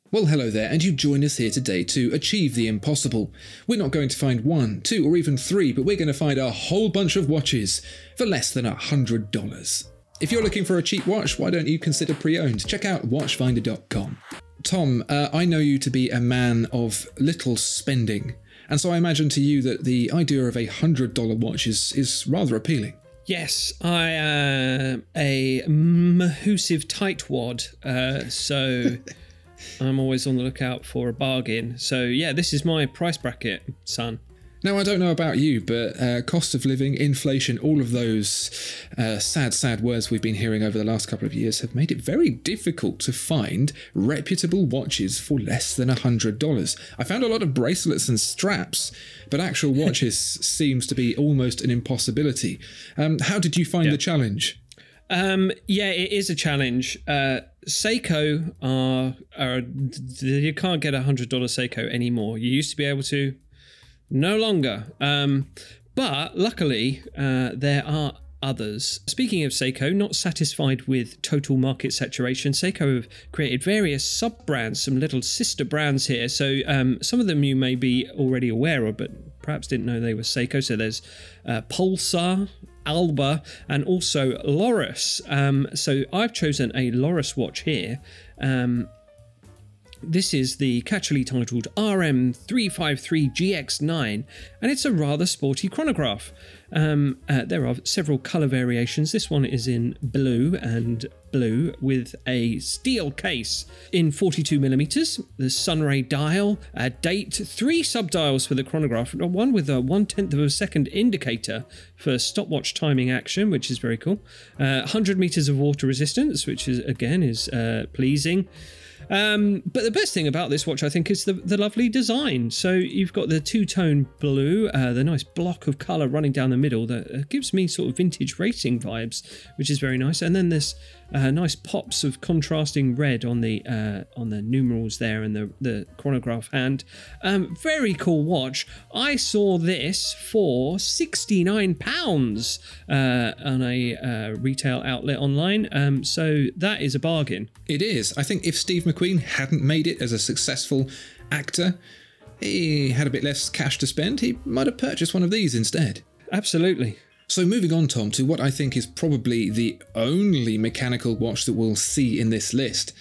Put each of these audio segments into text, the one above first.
Well, hello there, and you join us here today to achieve the impossible. We're not going to find 1, 2, or even 3, but we're going to find a whole bunch of watches for less than $100. If you're looking for a cheap watch, why don't you consider pre-owned? Check out watchfinder.com. Tom, I know you to be a man of little spending, and so I imagine to you that the idea of a $100 watch is rather appealing. Yes, I am a mahoosive tightwad, so I'm always on the lookout for a bargain. So yeah, this is my price bracket, son. Now, I don't know about you, but cost of living, inflation, all of those sad words we've been hearing over the last couple of years have made it very difficult to find reputable watches for less than $100. I found a lot of bracelets and straps, but actual watches seems to be almost an impossibility. How did you find the challenge? Yeah, it is a challenge. Seiko you can't get a $100 Seiko anymore. You used to be able to. No longer. But luckily, there are others. Speaking of Seiko, not satisfied with total market saturation, Seiko have created various sub-brands, some little sister brands here. So some of them you may be already aware of, but perhaps didn't know they were Seiko. So there's Pulsar, Alba, and also Loris. So I've chosen a Loris watch here. This is the catchily titled RM353GX9, and it's a rather sporty chronograph. There are several colour variations. This one is in blue with a steel case in 42mm, the sunray dial, a date, 3 sub-dials for the chronograph, one with a 1/10 of a second indicator for stopwatch timing action, which is very cool, 100 metres of water resistance, which is pleasing. But the best thing about this watch, I think, is the lovely design. So you've got the two-tone blue, the nice block of colour running down the middle that gives me sort of vintage racing vibes, which is very nice. And then there's nice pops of contrasting red on the numerals there and the chronograph hand. Very cool watch. I saw this for £69 on a retail outlet online. So that is a bargain. It is. I think if Steve McQueen hadn't made it as a successful actor, he had a bit less cash to spend, he might have purchased one of these instead. Absolutely. So moving on, Tom, to what I think is probably the only mechanical watch that we'll see in this list.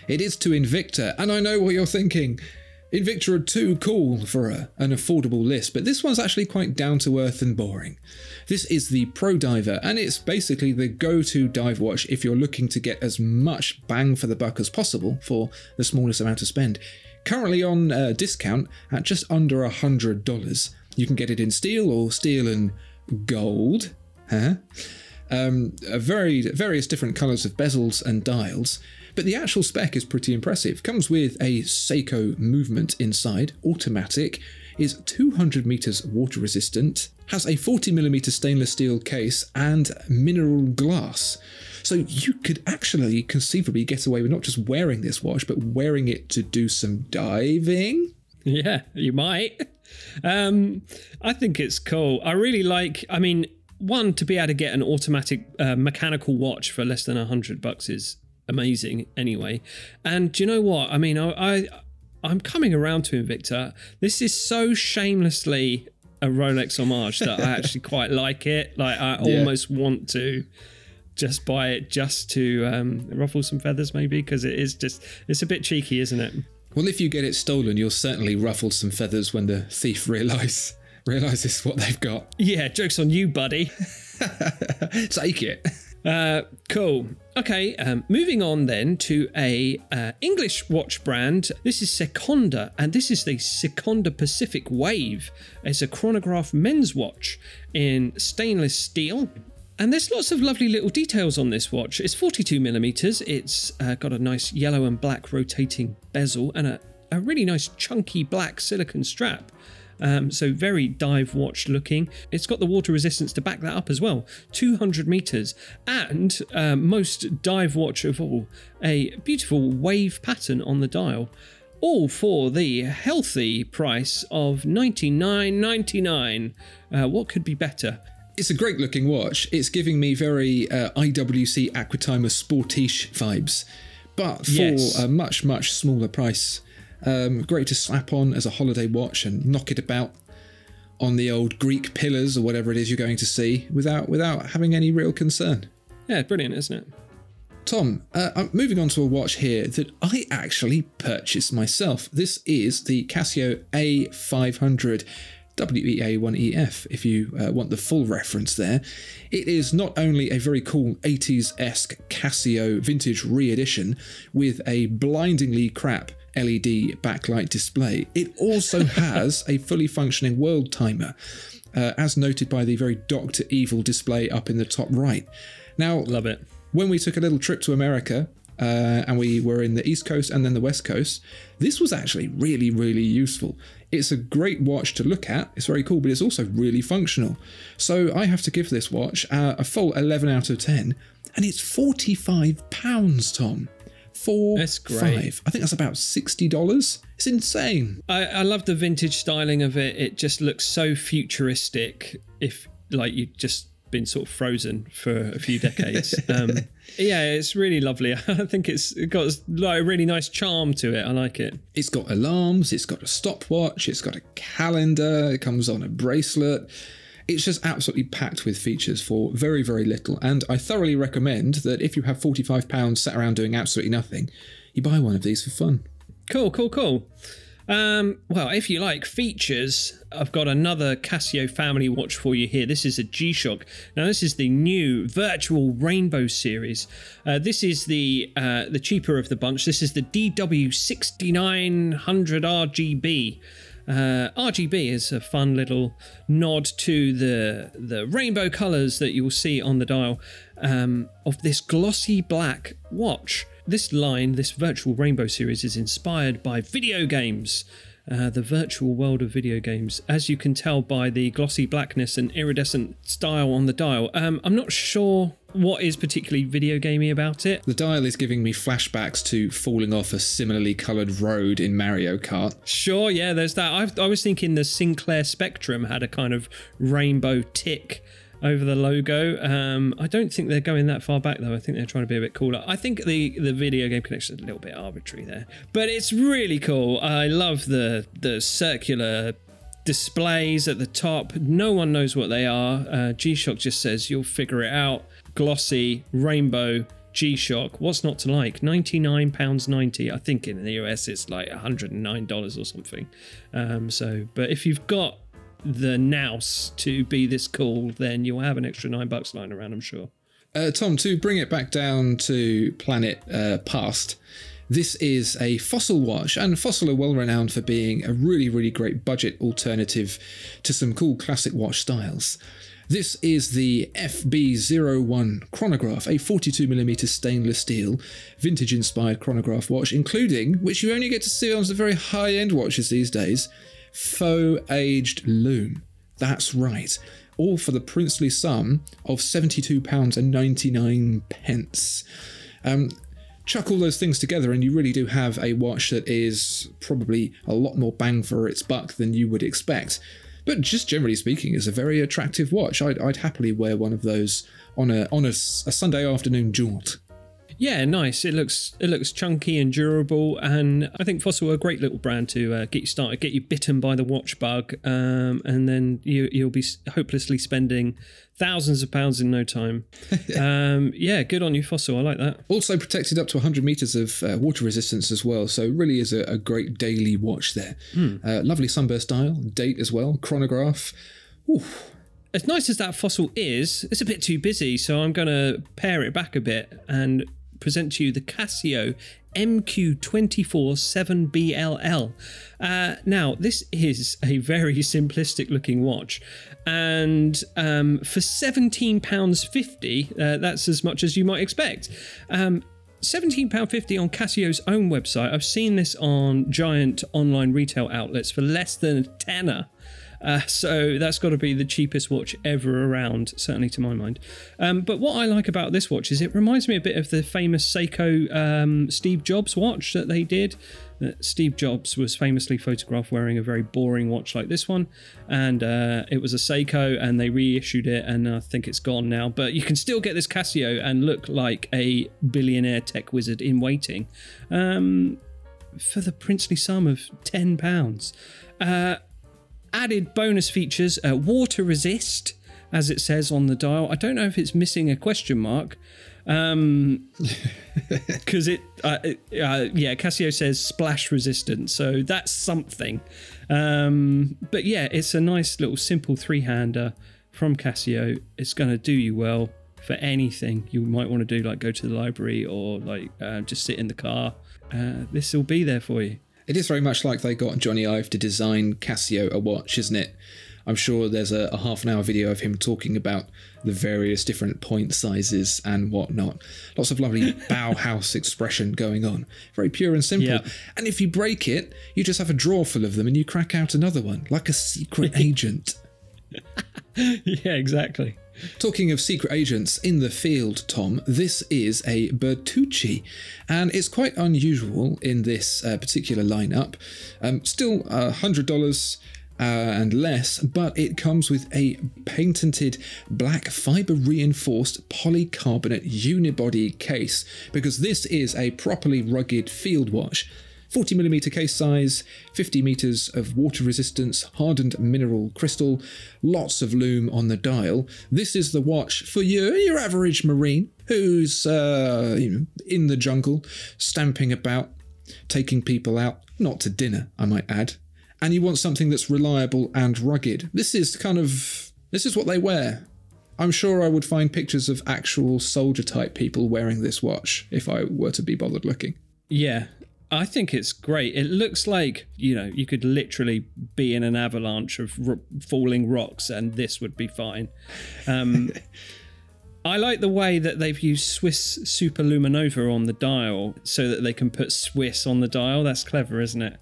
It is to Invicta, and I know what you're thinking. Invicta are too cool for an affordable list, but this one's actually quite down-to-earth and boring. This is the Pro Diver, and it's basically the go-to dive watch if you're looking to get as much bang for the buck as possible for the smallest amount to spend. Currently on discount at just under $100. You can get it in steel or steel and gold. Various different colours of bezels and dials. But the actual spec is pretty impressive. Comes with a Seiko movement inside, automatic, is 200 meters water resistant, has a 40mm stainless steel case and mineral glass. So you could actually conceivably get away with not just wearing this watch, but wearing it to do some diving. Yeah, you might. I think it's cool. I really like, one, to be able to get an automatic mechanical watch for less than $100 is amazing anyway. And do you know what? I'm coming around to Invicta. This is so shamelessly a Rolex homage that I actually quite like it. Like I almost want to just buy it just to ruffle some feathers maybe, because it's a bit cheeky, isn't it? Well, if you get it stolen, you'll certainly ruffle some feathers when the thief realises what they've got. Yeah, joke's on you, buddy. Take it. Cool. Okay, moving on then to a English watch brand. This is Secunda, and this is the Secunda Pacific Wave. It's a chronograph men's watch in stainless steel. And there's lots of lovely little details on this watch. It's 42mm. It's got a nice yellow and black rotating bezel and a really nice chunky black silicone strap. So very dive watch looking. It's got the water resistance to back that up as well. 200 meters. And most dive watch of all, a beautiful wave pattern on the dial. All for the healthy price of $99.99. What could be better? It's a great looking watch. It's giving me very IWC Aquatimer Sportiche vibes. but for a much, much smaller price. Great to slap on as a holiday watch and knock it about on the old Greek pillars or whatever it is you're going to see without having any real concern. Yeah, brilliant, isn't it? Tom, I'm moving on to a watch here that I actually purchased myself. This is the Casio A500 WEA1EF, if you want the full reference there. It is not only a very cool 80s-esque Casio vintage re-edition with a blindingly crap LED backlight display, it also has a fully functioning world timer, as noted by the very Dr. Evil display up in the top right. Now, love it. When we took a little trip to America, and we were in the East Coast and then the West Coast, this was actually really, really useful. It's a great watch to look at. It's very cool, but it's also really functional. So I have to give this watch a full 11 out of 10, and it's £45, Tom. That's great. I think that's about $60. It's insane. I love the vintage styling of it. It just looks so futuristic. If like you've just been sort of frozen for a few decades. Yeah, it's really lovely. I think it's got like a really nice charm to it. I like it. It's got alarms, it's got a stopwatch, it's got a calendar, it comes on a bracelet. It's just absolutely packed with features for very, very little. And I thoroughly recommend that if you have £45 sat around doing absolutely nothing, you buy one of these for fun. Cool. Well, if you like features, I've got another Casio family watch for you here. This is a G-Shock. Now, this is the new Virtual Rainbow series. This is the cheaper of the bunch. This is the DW6900 RGB. RGB is a fun little nod to the rainbow colours that you'll see on the dial of this glossy black watch. This line, this Virtual Rainbow series, is inspired by video games, the virtual world of video games, as you can tell by the glossy blackness and iridescent style on the dial. I'm not sure what is particularly video gamey about it. The dial is giving me flashbacks to falling off a similarly coloured road in Mario Kart. Sure, yeah, there's that. I was thinking the Sinclair Spectrum had a kind of rainbow tick over the logo. I don't think they're going that far back though. I think they're trying to be a bit cooler. I think the video game connection is a little bit arbitrary there, but it's really cool. I love the circular displays at the top. No one knows what they are. G-Shock just says you'll figure it out. Glossy rainbow G-Shock. What's not to like? £99.90. I think in the US it's like $109 or something. But if you've got the nous to be this cool, then you'll have an extra $9 lying around, I'm sure. Tom, to bring it back down to planet past, this is a Fossil watch, and Fossil are well renowned for being a really, really great budget alternative to some cool classic watch styles. This is the FB01 Chronograph, a 42mm stainless steel, vintage-inspired chronograph watch, including, which you only get to see on the very high-end watches these days, faux aged loom. That's right. All for the princely sum of £72.99. Chuck all those things together and you really do have a watch that is probably a lot more bang for its buck than you would expect. But just generally speaking, it's a very attractive watch. I'd happily wear one of those on a Sunday afternoon jaunt. Yeah, nice. It looks chunky and durable, and I think Fossil are a great little brand to get you started, get you bitten by the watch bug, and then you'll be hopelessly spending thousands of pounds in no time. Yeah, good on you, Fossil. I like that. Also protected up to 100 meters of water resistance as well, so really is a great daily watch there. Lovely sunburst dial, date as well, chronograph. Oof. As nice as that Fossil is, it's a bit too busy, so I'm going to pare it back a bit and present to you the Casio MQ247BLL. Now, this is a very simplistic looking watch, and for £17.50, that's as much as you might expect. £17.50 on Casio's own website. I've seen this on giant online retail outlets for less than a tenner. So that's got to be the cheapest watch ever around, certainly to my mind. But what I like about this watch is it reminds me a bit of the famous Seiko Steve Jobs watch that they did. Steve Jobs was famously photographed wearing a very boring watch like this one, and it was a Seiko, and they reissued it, and I think it's gone now, but you can still get this Casio and look like a billionaire tech wizard in waiting for the princely sum of £10. Added bonus features, water resist, as it says on the dial. I don't know if it's missing a question mark, because Casio says splash resistant, so that's something. But yeah, it's a nice little simple three-hander from Casio. It's going to do you well for anything you might want to do, like go to the library or like just sit in the car. This will be there for you. It is very much like they got Johnny Ive to design Casio a watch, isn't it? I'm sure there's a half-an-hour video of him talking about the various different point sizes and whatnot. Lots of lovely Bauhaus expression going on. Very pure and simple. Yep. And if you break it, you just have a drawer full of them and you crack out another one, like a secret agent. Yeah, exactly. Talking of secret agents in the field, Tom, this is a Bertucci, and it's quite unusual in this particular lineup. Still $100 and less, but it comes with a patented black fibre reinforced polycarbonate unibody case, because this is a properly rugged field watch. 40mm case size, 50 metres of water resistance, hardened mineral crystal, lots of lume on the dial. This is the watch for your average marine who's in the jungle, stamping about, taking people out, not to dinner, I might add. And you want something that's reliable and rugged. This is what they wear. I'm sure I would find pictures of actual soldier type people wearing this watch if I were to be bothered looking. Yeah. I think it's great. It looks like, you could literally be in an avalanche of falling rocks and this would be fine. I like the way that they've used Swiss Superluminova on the dial so that they can put Swiss on the dial. That's clever, isn't it?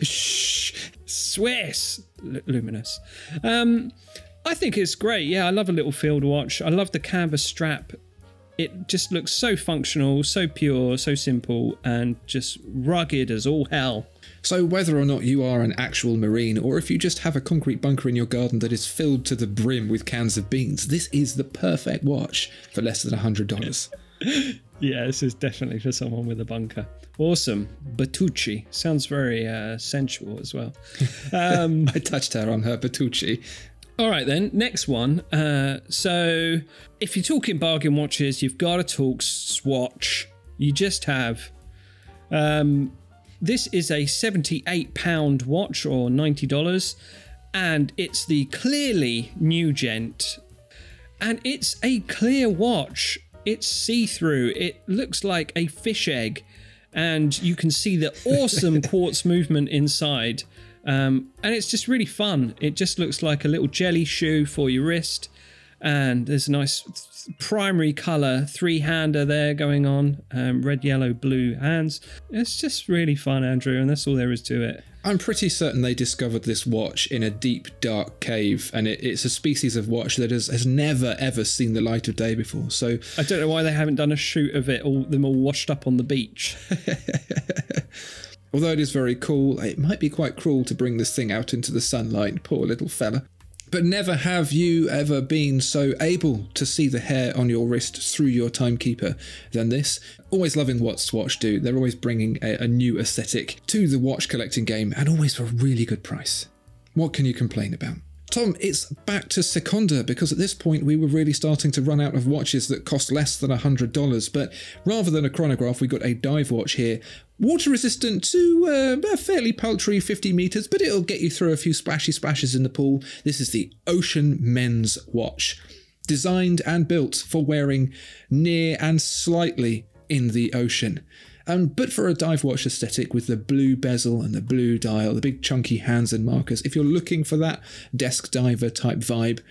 Shh. Swiss luminous. I think it's great. Yeah, I love a little field watch. I love the canvas strap. It just looks so functional, so pure, so simple, and just rugged as all hell. So whether or not you are an actual marine, or if you just have a concrete bunker in your garden that is filled to the brim with cans of beans, this is the perfect watch for less than $100. Yeah, this is definitely for someone with a bunker. Awesome. Bertucci. Sounds very sensual as well. I touched her on her Bertucci. All right, then. Next one. So if you're talking bargain watches, you've got to talk Swatch. You just have. This is a £78 watch or $90, and it's the clearly new Gent. And it's a clear watch. It's see-through. It looks like a fish egg, and you can see the awesome quartz movement inside. And it's just really fun. It just looks like a little jelly shoe for your wrist. And there's a nice primary colour three-hander there going on. Red, yellow, blue hands. It's just really fun, Andrew, and that's all there is to it. I'm pretty certain they discovered this watch in a deep, dark cave, and it's a species of watch that has never, ever seen the light of day before. So I don't know why they haven't done a shoot of it, them all washed up on the beach. Although it is very cool, it might be quite cruel to bring this thing out into the sunlight, poor little fella. But never have you ever been so able to see the hair on your wrist through your timekeeper than this. Always loving what Swatch do. They're always bringing a new aesthetic to the watch collecting game, and always for a really good price. What can you complain about? Tom, it's back to Secunda, because at this point we were really starting to run out of watches that cost less than $100, but rather than a chronograph, we got a dive watch here. Water resistant to a fairly paltry 50 metres, but it'll get you through a few splashes in the pool. This is the Ocean Men's Watch, designed and built for wearing near and slightly in the ocean. But for a dive watch aesthetic with the blue bezel and the blue dial, the big chunky hands and markers, if you're looking for that desk diver type vibe,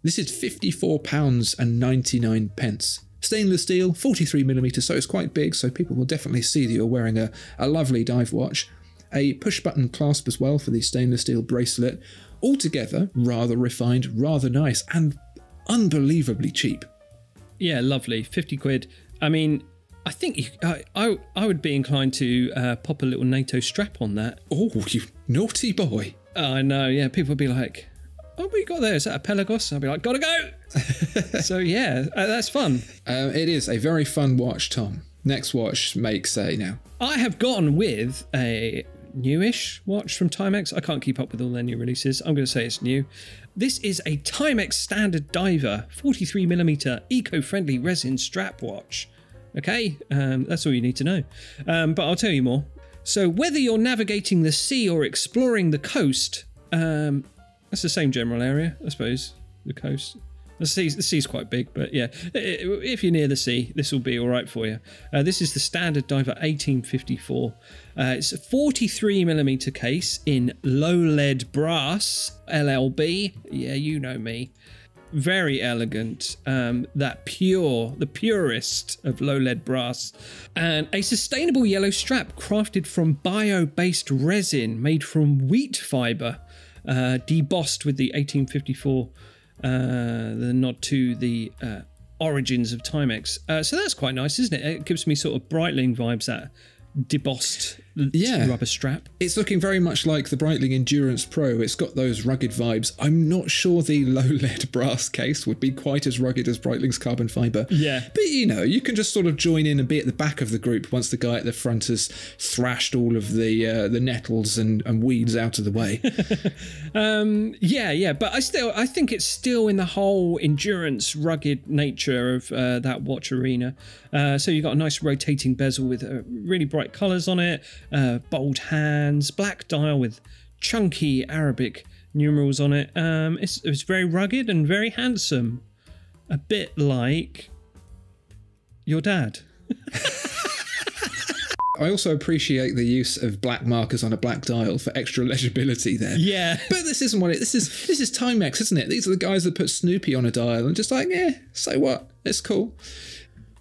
this is £54.99. Stainless steel, 43mm, so it's quite big, so people will definitely see that you're wearing a lovely dive watch. a push-button clasp as well for the stainless steel bracelet. Altogether, rather refined, rather nice, and unbelievably cheap. Yeah, lovely. 50 quid. I mean, I think I would be inclined to pop a little NATO strap on that. Oh, you naughty boy. I know, yeah. People would be like, oh, what you got there? Is that a Pelagos? I'll be like, gotta go. So, yeah, that's fun. It is a very fun watch, Tom. Next watch makes now. I have gone with a newish watch from Timex. I can't keep up with all their new releases. I'm going to say it's new. This is a Timex Standard Diver 43mm eco-friendly resin strap watch. Okay, that's all you need to know. But I'll tell you more. So whether you're navigating the sea or exploring the coast, that's the same general area, I suppose, the coast. The sea's quite big, but yeah, if you're near the sea, this will be all right for you. This is the Standard Diver 1854. It's a 43mm case in low lead brass, LLB. Yeah, you know me. Very elegant, the purest of low lead brass, and a sustainable yellow strap crafted from bio-based resin made from wheat fibre, debossed with the 1854, the nod to the origins of Timex. So that's quite nice, isn't it? It gives me sort of Breitling vibes, that debossed rubber strap. It's looking very much like the Breitling Endurance Pro. It's got those rugged vibes. I'm not sure the low lead brass case would be quite as rugged as Breitling's carbon fibre. Yeah. But you know, you can just sort of join in and be at the back of the group once the guy at the front has thrashed all of the nettles and weeds out of the way. Yeah, but I think it's still in the whole endurance rugged nature of that watch arena. So you've got a nice rotating bezel with really bright colours on it, bold hands, black dial with chunky Arabic numerals on it. It's very rugged and very handsome. A bit like your dad. I also appreciate the use of black markers on a black dial for extra legibility there. Yeah. But this isn't what it is. This is Timex, isn't it? These are the guys that put Snoopy on a dial and just like, so what? It's cool.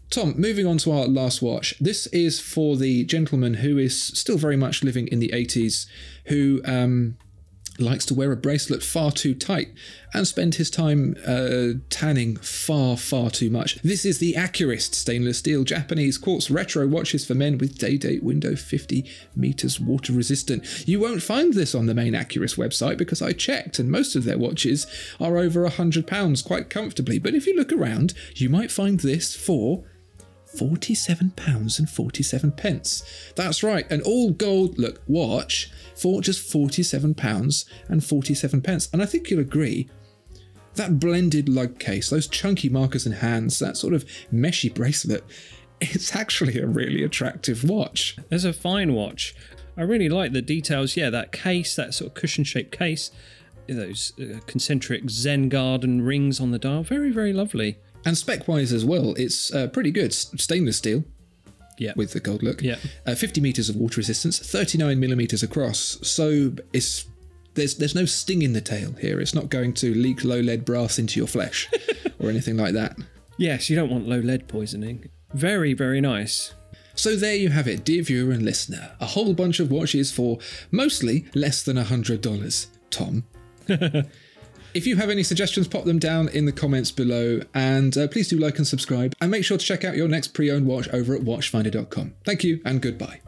Tom, moving on to our last watch. This is for the gentleman who is still very much living in the 80s, who likes to wear a bracelet far too tight and spend his time tanning far too much. This is the Accurist stainless steel Japanese quartz retro watches for men with day-date window 50 meters water resistant. You won't find this on the main Accurist website because I checked and most of their watches are over £100 quite comfortably. But if you look around, you might find this for £47.47. That's right, an all gold look watch for just £47.47. And I think you'll agree, that blended lug case, those chunky markers and hands, that sort of meshy bracelet, it's actually a really attractive watch. It's a fine watch. I really like the details. Yeah, that case, that sort of cushion-shaped case, those concentric Zen garden rings on the dial, very lovely. And spec-wise as well, it's pretty good. Stainless steel, with the gold look. 50 meters of water resistance, 39 millimeters across. So there's no sting in the tail here. It's not going to leak low lead brass into your flesh or anything like that. Yes, you don't want low lead poisoning. Very nice. So there you have it, dear viewer and listener. A whole bunch of watches for mostly less than $100. Tom. If you have any suggestions, pop them down in the comments below, and please do like and subscribe, and make sure to check out your next pre-owned watch over at watchfinder.com. Thank you and goodbye.